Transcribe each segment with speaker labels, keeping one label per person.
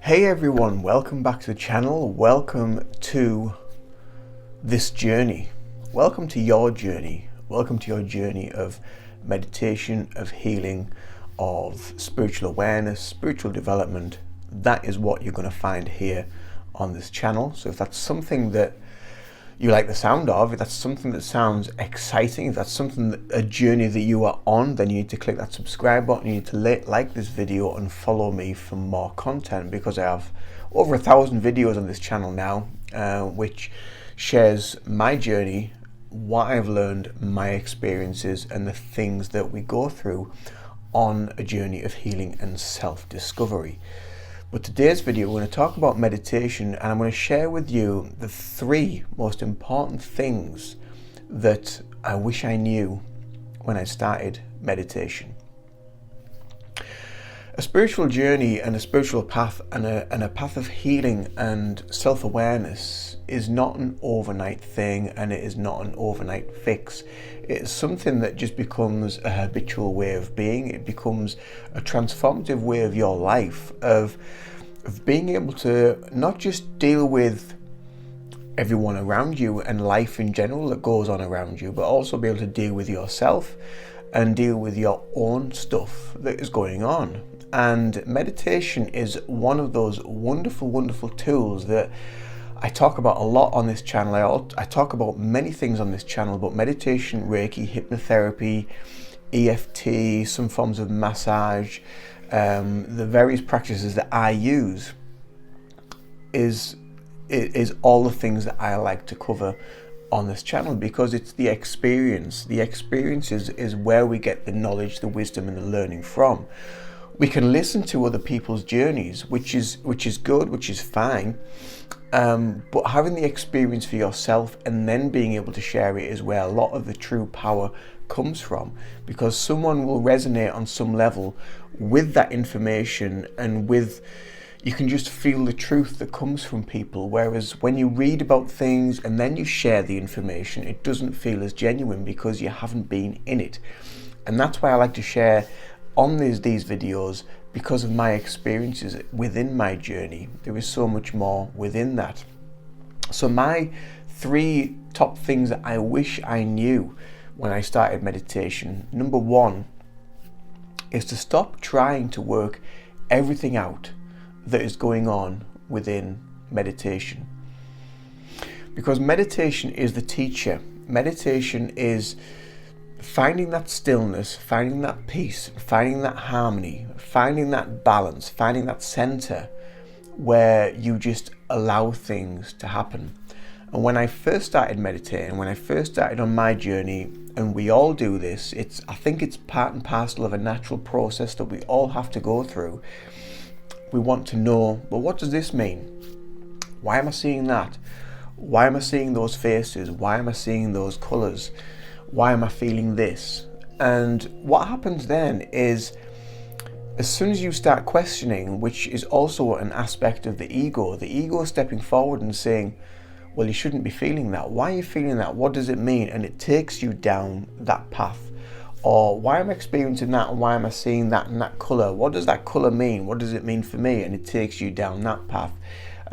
Speaker 1: Hey everyone, welcome back to the channel. Welcome to this journey. Welcome to your journey. Welcome to your journey of meditation, of healing, of spiritual awareness, spiritual development. That is what you're going to find here on this channel. So if that's something that you like the sound of, if that's something that sounds exciting, if that's a journey that you are on, then you need to click that subscribe button. You need to like this video and follow me for more content, because I have over 1,000 videos on this channel now, which shares my journey, what I've learned, my experiences, and the things that we go through on a journey of healing and self-discovery. But today's video, we're going to talk about meditation, and I'm going to share with you the 3 most important things that I wish I knew when I started meditation. A spiritual journey and a spiritual path and a path of healing and self-awareness is not an overnight thing, and it is not an overnight fix. It's something that just becomes a habitual way of being. It becomes a transformative way of your life, of being able to not just deal with everyone around you and life in general that goes on around you, but also be able to deal with yourself and deal with your own stuff that is going on. And meditation is one of those wonderful, wonderful tools that I talk about a lot on this channel. I talk about many things on this channel, but meditation, Reiki, hypnotherapy, EFT, some forms of massage, the various practices that I use is all the things that I like to cover on this channel, because it's the experience. The experience is where we get the knowledge, the wisdom, and the learning from. We can listen to other people's journeys, which is good, which is fine. But having the experience for yourself and then being able to share it is where a lot of the true power comes from, because someone will resonate on some level with that information, and you can just feel the truth that comes from people. Whereas when you read about things and then you share the information, it doesn't feel as genuine because you haven't been in it. And that's why I like to share on these videos, because of my experiences within my journey. There is so much more within that. So my 3 top things that I wish I knew when I started meditation. Number 1 is to stop trying to work everything out that is going on within meditation. Because meditation is the teacher. Meditation is finding that stillness, finding that peace, finding that harmony, finding that balance, finding that center where you just allow things to happen. And when I first started meditating, when I first started on my journey, and we all do this, I think it's part and parcel of a natural process that we all have to go through. We want to know, well, what does this mean? Why am I seeing that? Why am I seeing those faces? Why am I seeing those colors? Why am I feeling this? And what happens then is, as soon as you start questioning, which is also an aspect of the ego stepping forward and saying, well, you shouldn't be feeling that. Why are you feeling that? What does it mean? And it takes you down that path. Or why am I experiencing that? And why am I seeing that and that color? What does that color mean? What does it mean for me? And it takes you down that path.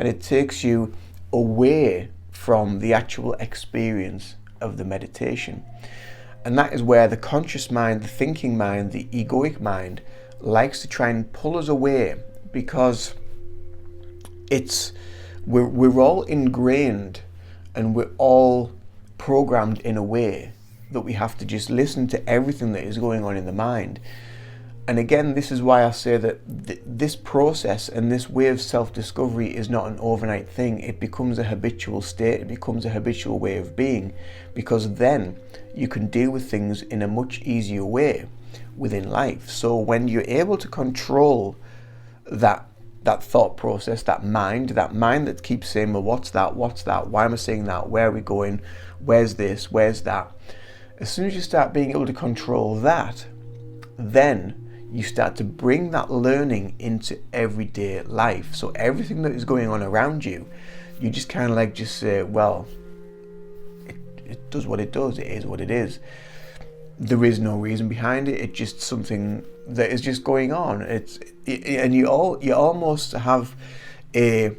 Speaker 1: And it takes you away from the actual experience of the meditation. And that is where the conscious mind, the thinking mind, the egoic mind likes to try and pull us away, because we're all ingrained and we're all programmed in a way that we have to just listen to everything that is going on in the mind. And again, this is why I say that this process and this way of self-discovery is not an overnight thing. It becomes a habitual state. It becomes a habitual way of being, because then you can deal with things in a much easier way within life. So when you're able to control that thought process, that mind that keeps saying, well, what's that? Why am I saying that? Where are we going? Where's this? Where's that? As soon as you start being able to control that, then you start to bring that learning into everyday life. So everything that is going on around you, you just kind of like just say, well, does what it does. It is what it is. There is no reason behind it. It's just something that is just going on. And you almost have a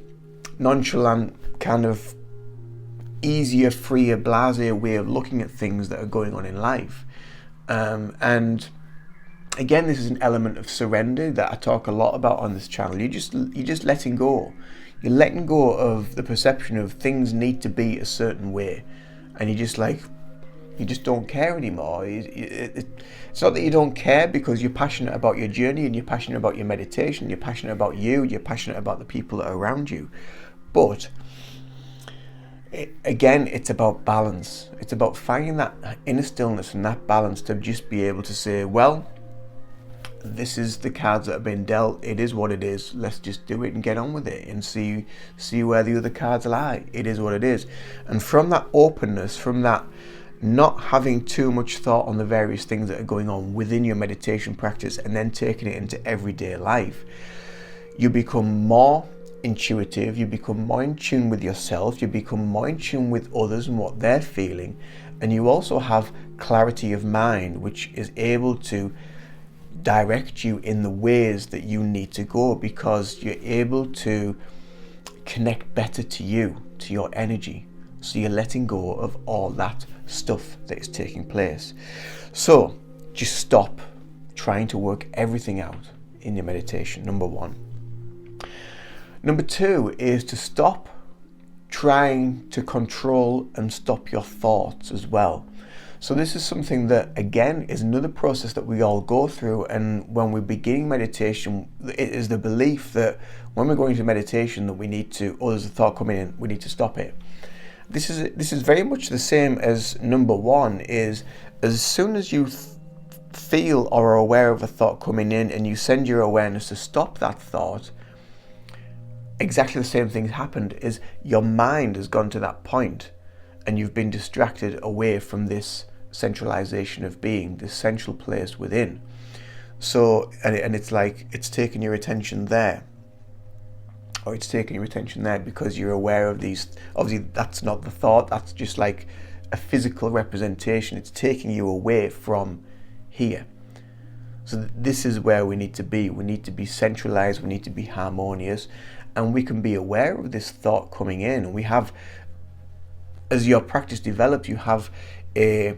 Speaker 1: nonchalant kind of easier, freer, blasé way of looking at things that are going on in life. And again, this is an element of surrender that I talk a lot about on this channel. You're just letting go. You're letting go of the perception of things need to be a certain way, and you just don't care anymore. It's not that you don't care because you're passionate about your journey and you're passionate about your meditation, you're passionate about you're passionate about the people that are around you. But again, it's about balance. It's about finding that inner stillness and that balance to just be able to say, well, this is the cards that have been dealt. It is what it is. Let's just do it and get on with it and see where the other cards lie. It is what it is. And from that openness, from that not having too much thought on the various things that are going on within your meditation practice and then taking it into everyday life, you become more intuitive, you become more in tune with yourself, you become more in tune with others and what they're feeling, and you also have clarity of mind, which is able to direct you in the ways that you need to go, because you're able to connect better to you, to your energy. So you're letting go of all that stuff that is taking place. So just stop trying to work everything out in your meditation, number one. Number two is to stop trying to control and stop your thoughts as well. So this is something that, again, is another process that we all go through. And when we're beginning meditation, it is the belief that when we're going to meditation that we need to, or there's a thought coming in, we need to stop it. This is very much the same as number one, is as soon as you feel or are aware of a thought coming in and you send your awareness to stop that thought, exactly the same thing happened, is your mind has gone to that point and you've been distracted away from this centralization of being, this central place within. So, and it's like it's taking your attention there, or it's taking your attention there because you're aware of these. Obviously, that's not the thought, that's just like a physical representation. It's taking you away from here. So this is where we need to be. We need to be centralized, we need to be harmonious, and we can be aware of this thought coming in. And we have, as your practice develops, you have a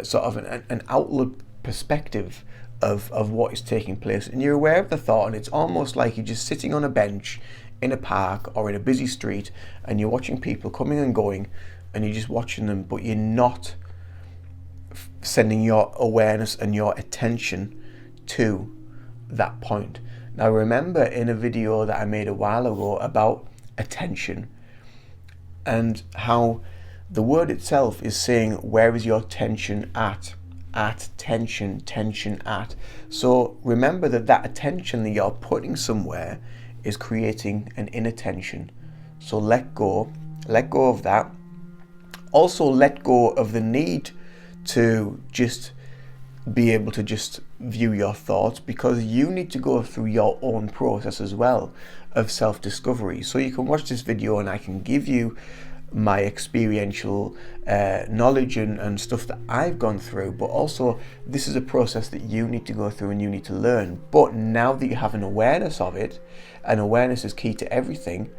Speaker 1: sort of an outlook perspective of what is taking place, and you're aware of the thought, and it's almost like you're just sitting on a bench in a park or in a busy street and you're watching people coming and going and you're just watching them, but you're not sending your awareness and your attention to that point. Now remember, in a video that I made a while ago about attention and how the word itself is saying, where is your tension at? At, tension, tension at. So remember that attention that you're putting somewhere is creating an inattention. So let go of that. Also let go of the need to just be able to just view your thoughts, because you need to go through your own process as well of self-discovery. So you can watch this video and I can give you my experiential knowledge and stuff that I've gone through, but also this is a process that you need to go through and you need to learn. But now that you have an awareness of it, and awareness is key to everything,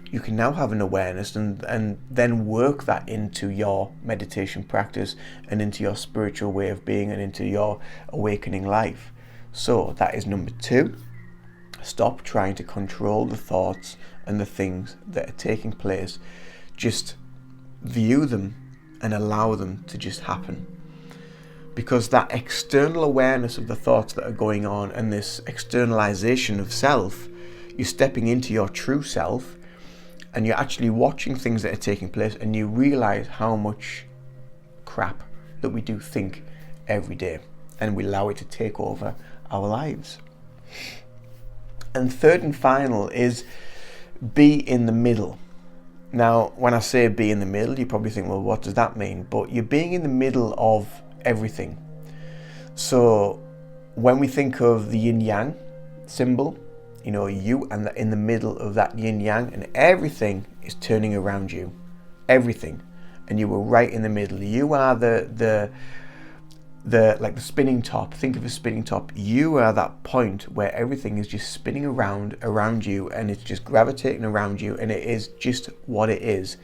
Speaker 1: you can now have an awareness and then work that into your meditation practice and into your spiritual way of being and into your awakening life. So that is number two. Stop trying to control the thoughts and the things that are taking place. Just view them and allow them to just happen. Because that external awareness of the thoughts that are going on and this externalization of self, you're stepping into your true self and you're actually watching things that are taking place, and you realize how much crap that we do think every day, and we allow it to take over our lives. And third and final is be in the middle. Now, when I say be in the middle, you probably think, well, what does that mean? But you're being in the middle of everything. So when we think of the yin yang symbol, you know, you and in the middle of that yin yang, and everything is turning around you, everything, and you were right in the middle. You are the the spinning top. Think of a spinning top. You are that point where everything is just spinning around you, and it's just gravitating around you, and it is just what it is.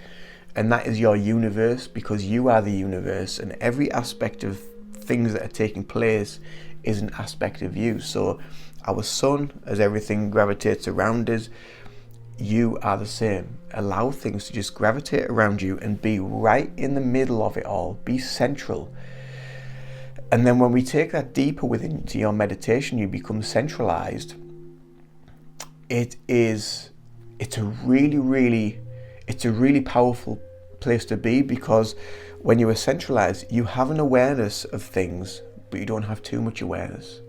Speaker 1: And that is your universe, because you are the universe, and every aspect of things that are taking place is an aspect of you. So our sun, as everything gravitates around us, you are the same. Allow things to just gravitate around you and be right in the middle of it all. Be central. And then when we take that deeper within to your meditation, you become centralized. It's a really powerful place to be, because when you are centralized, you have an awareness of things, but you don't have too much awareness.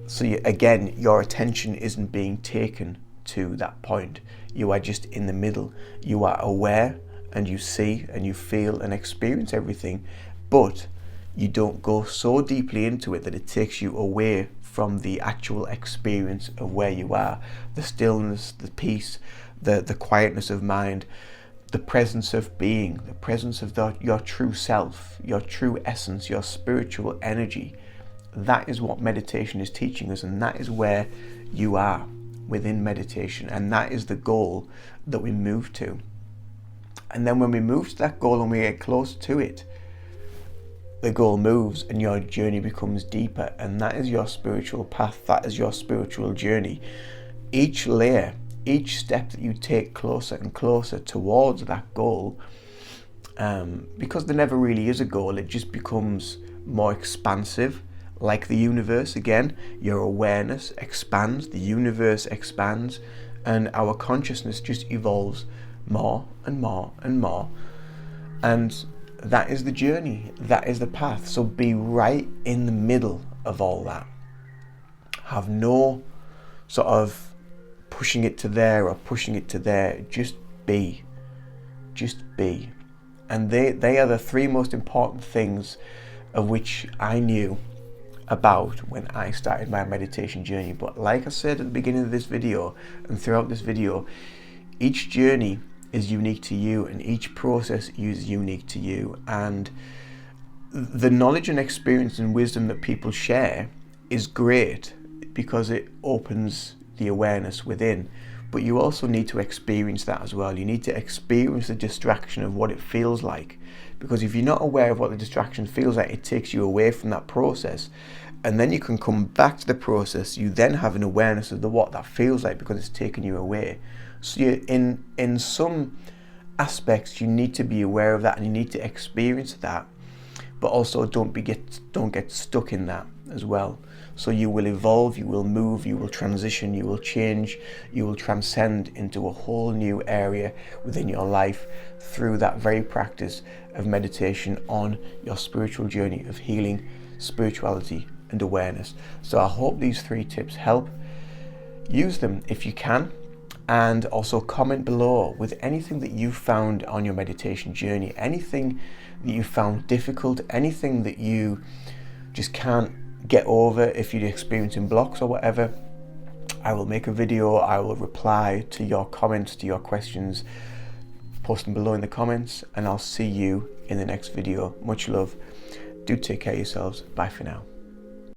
Speaker 1: So again, your attention isn't being taken to that point. You are just in the middle. You are aware, and you see and you feel and experience everything, but you don't go so deeply into it that it takes you away from the actual experience of where you are. The stillness, the peace, the quietness of mind, the presence of being, the presence of your true self, your true essence, your spiritual energy. That is what meditation is teaching us, and that is where you are within meditation, and that is the goal that we move to. And then when we move to that goal and we get close to it, the goal moves and your journey becomes deeper, and that is your spiritual path. That is your spiritual journey. Each layer, each step that you take closer and closer towards that goal, because there never really is a goal, it just becomes more expansive. Like the universe, again, your awareness expands, the universe expands, and our consciousness just evolves more and more and more. And that is the journey, that is the path. So be right in the middle of all that. Have no sort of pushing it to there or pushing it to there. Just be. Just be. And they are the three most important things of which I knew about when I started my meditation journey. But like I said at the beginning of this video and throughout this video, each journey is unique to you, and each process is unique to you. And the knowledge and experience and wisdom that people share is great because it opens the awareness within. But you also need to experience that as well. You need to experience the distraction of what it feels like. Because if you're not aware of what the distraction feels like, it takes you away from that process. And then you can come back to the process. You then have an awareness of what that feels like because it's taken you away. So in some aspects, you need to be aware of that, and you need to experience that. But also don't get stuck in that as well. So you will evolve, you will move, you will transition, you will change, you will transcend into a whole new area within your life through that very practice of meditation on your spiritual journey of healing, spirituality, and awareness. So I hope these 3 tips help. Use them if you can, and also comment below with anything that you found on your meditation journey, anything that you found difficult, anything that you just can't get over if you're experiencing blocks or whatever. I will make a video, I will reply to your comments, to your questions. Post them below in the comments, and I'll see you in the next video. Much love. Do take care of yourselves. Bye for now.